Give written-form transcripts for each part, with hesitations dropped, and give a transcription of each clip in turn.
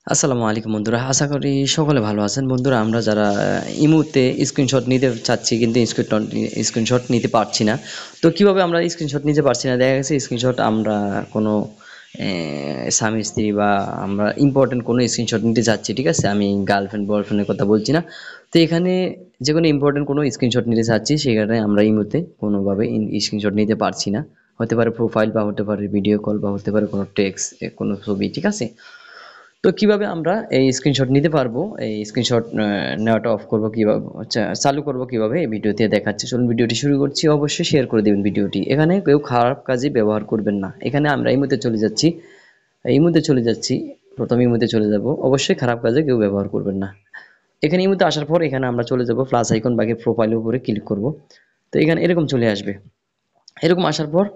আসসালামু আলাইকুম বন্ধুরা, আশা করি সকলে ভালো আছেন। বন্ধুরা, আমরা যারা ইমুতে স্ক্রিনশট নিতে চাচ্ছি কিন্তু স্ক্রিনশট নিতে পারছি না, তো কিভাবে আমরা স্ক্রিনশট নিতে পারছি না? দেখা গেছে স্ক্রিনশট আমরা কোনো স্বামী স্ত্রী বা আমরা ইম্পর্টেন্ট কোনো স্ক্রিনশট নিতে চাচ্ছি, ঠিক আছে? আমি গার্লফ্রেন্ড বয়ফ্রেন্ডের কথা বলছি না। তো এখানে যে কোনো ইম্পর্টেন্ট কোনো স্ক্রিনশট নিতে চাচ্ছি, সেখানে আমরা ইমুতে কোনোভাবে স্ক্রিনশট নিতে পারছি না। হতে পারে প্রোফাইল, বা হতে পারে ভিডিও কল, বা হতে পারে কোনো টেক্সট, কোনো ছবি, ঠিক আছে? তো কিভাবে আমরা এই স্ক্রিনশট নিতে পারবো, এই স্ক্রিনশট নেওয়াটা অফ করবো কিভাবে, আচ্ছা চালু করবো কিভাবে, এই ভিডিওতে দেখাচ্ছি। চলুন ভিডিওটি শুরু করছি। অবশ্যই শেয়ার করে দেবেন ভিডিওটি। এখানে কেউ খারাপ কাজে ব্যবহার করবেন না। এখানে আমরা এই মুহূর্তে চলে যাচ্ছি, প্রথমে এই মুহূর্তে চলে যাব। অবশ্যই খারাপ কাজে কেউ ব্যবহার করবেন না। এখানে এই মুহূর্তে আসার পর এখানে আমরা চলে যাব প্লাস আইকন বাকি প্রোফাইলের উপরে ক্লিক করব। তো এখানে এরকম চলে আসবে। এরকম আসার পর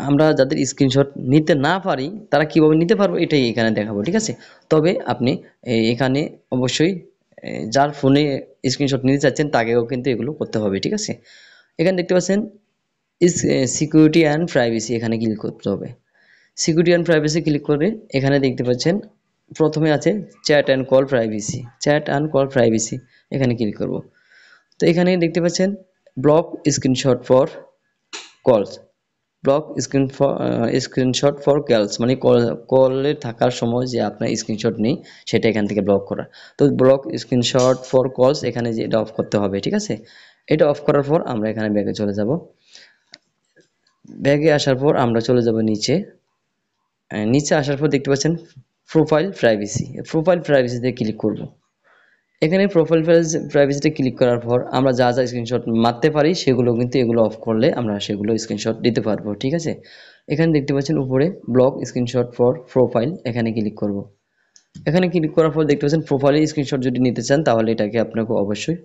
আমরা যাদের স্ক্রিনশট নিতে না পারি তারা কিভাবে নিতে পারবো এটাই এখানে দেখাবো, ঠিক আছে? তবে আপনি এখানে অবশ্যই যার ফোনে স্ক্রিনশট নিতে চাচ্ছেন তাকেও কিন্তু এগুলো করতে হবে, ঠিক আছে? এখানে দেখতে পাচ্ছেন ইস সিকিউরিটি অ্যান্ড প্রাইভেসি, এখানে ক্লিক করতে হবে। সিকিউরিটি অ্যান্ড প্রাইভেসি ক্লিক করে এখানে দেখতে পাচ্ছেন প্রথমে আছে চ্যাট অ্যান্ড কল প্রাইভেসি, এখানে ক্লিক করব। তো এখানে দেখতে পাচ্ছেন ব্লক স্ক্রিনশট ফর কলস, স্ক্রিনশট ফর কলস, মানে কলে থাকার সময় যে আপনার স্ক্রিনশট নেই সেটা এখান থেকে ব্লক করা। তো ব্লক স্ক্রিনশট ফর কলস, এখানে যে এটা অফ করতে হবে, ঠিক আছে? এটা অফ করার পর আমরা এখানে ব্যাগে চলে যাব। ব্যাগে আসার পর আমরা চলে যাব নিচে। নিচে আসার পর দেখতে পাচ্ছেন প্রোফাইল প্রাইভেসিতে ক্লিক করব। এখানে প্রোফাইল প্রাইভেসিতে ক্লিক করার পর আমরা যা যা স্ক্রিনশট মারতে পারি সেগুলো কিন্তু এগুলো অফ করলে আমরা সেগুলো স্ক্রিনশট দিতে পারবো, ঠিক আছে? এখানে দেখতে পাচ্ছেন উপরে ব্লক স্ক্রিনশট ফর প্রোফাইল, এখানে ক্লিক করব। এখানে ক্লিক করার পর দেখতে পাচ্ছেন প্রোফাইলে স্ক্রিনশট যদি নিতে চান তাহলে এটাকে আপনাকে অবশ্যই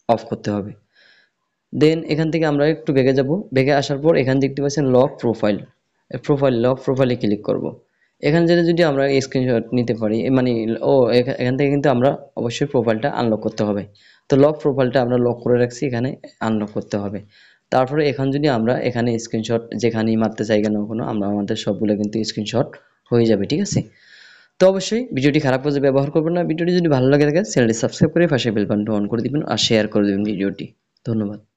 অফ করতে হবে। দেন এখান থেকে আমরা একটু বেগে যাব। বেগে আসার পর এখানে দেখতে পাচ্ছেন লক প্রোফাইলে ক্লিক করব। এখানে যেটা যদি আমরা স্ক্রিনশট নিতে পারি মানে এখান থেকে কিন্তু আমরা অবশ্যই প্রোফাইলটা আনলক করতে হবে। তো লক প্রোফাইলটা আমরা লক করে রাখছি, এখানে আনলক করতে হবে। তারপরে এখন যদি আমরা এখানে স্ক্রিনশট যেখানেই মারতে চাই কেন কোনো আমরা আমাদের সবগুলো কিন্তু স্ক্রিনশট হয়ে যাবে, ঠিক আছে? তো অবশ্যই ভিডিওটি খারাপ কাজে ব্যবহার করবেন না। ভিডিওটি যদি ভালো লাগে থাকে চ্যানেলটি সাবস্ক্রাইব করে পাশে বেল বাটনটা অন করে দিবেন আর শেয়ার করে দিবেন ভিডিওটি। ধন্যবাদ।